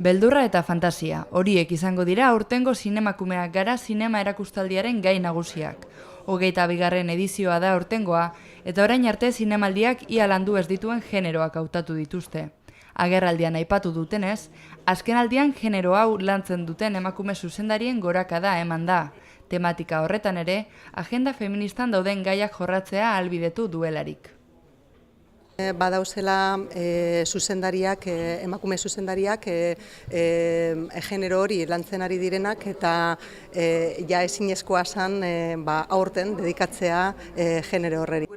Beldurra eta fantasia, horiek izango dira aurtengo Zinemakumeak gara zinema erakustaldiaren gai nagusiak. 22. edizioa da aurtengoa, eta orain arte zinemaldiak ia landu ez dituen generoak hautatu dituzte. Agerraldian aipatu dutenez, azkenaldian genero hau lantzen duten emakume zuzendarien gorakada eman da. Tematika horretan ere, agenda feministan dauden gaiak jorratzea ahalbidetu duelarik. Badauzela zuzendariak, emakume zuzendariak genero hori lantzen ari direnak eta ja ezinezkoa zen aurten dedikatzea genero horreri.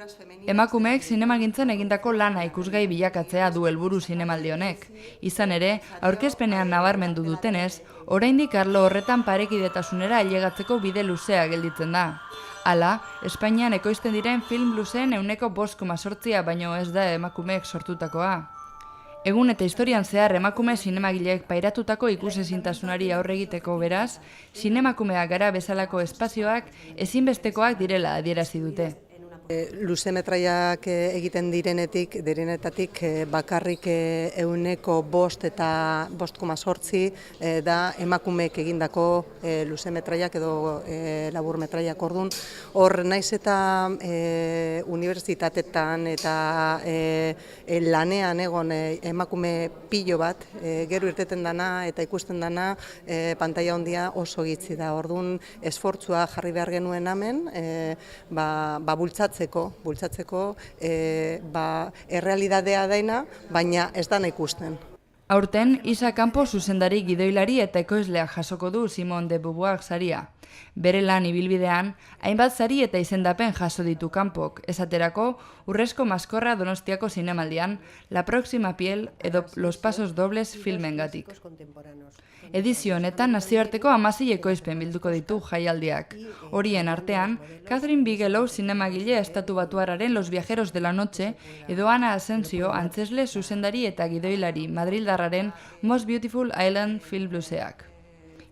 Emakumeek zinemagintzen egindako lana ikusgai bilakatzea du helburu zinemaldi honek. Izan ere, aurkezpenean nabarmendu dutenez, oraindik arlo horretan parekidetasunera ailegatzeko bide luzea gelditzen da. Hala, Espainian ekoizten diren film luzeen 5,8% baino ez da emakumeek sortutakoa. Egun eta historian zehar emakume zinemagileek pairatutako ikusezintasunari aurre egiteko beraz, zinemakumeak gara bezalako espazioak ezinbestekoak direla adierazi dute. Luzemetraiak egiten direnetatik bakarrik 5% eta 5,8% da emakumeek egindako luzemetraiak edo laburmetraiak. Orduan, hor naiz eta unibertsitatetan eta lanean egon emakume pilo bat, gero irteten dana eta ikusten dana pantaila handia oso gitzi da. Orduan, esfortzua jarri behar genuen hemen, bultzatzeko errealidadea daina, baina ez dana ikusten. Aurten, Isa Campo zuzendari gidoilari eta ekoizlea jasoko du Simone de Beauvoir saria. Bere lan ibilbidean, hainbat sari eta izendapen jaso ditu Campok, esaterako Urrezko maskorra Donostiako zinemaldian, La próxima piel edo Los pasos dobles filmengatik. Edizio honetan nazioarteko 16 ekoizpen bilduko ditu jaialdiak. Horien artean, Catherine Bigelow zinemagile estatu batuarraren Los viajeros de la noche edo Ana Asensio antzesle zuzendari eta gidoilari madrildarraren Most Beautiful Island film luzeak.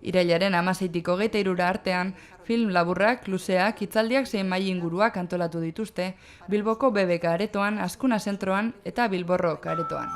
Irailaren 16tik 23 artean, film laburrak, luzeak, hitzaldiak zein mahai inguruak antolatu dituzte, Bilboko BBK aretoan, Azkuna zentroan eta Bilborrok aretoan.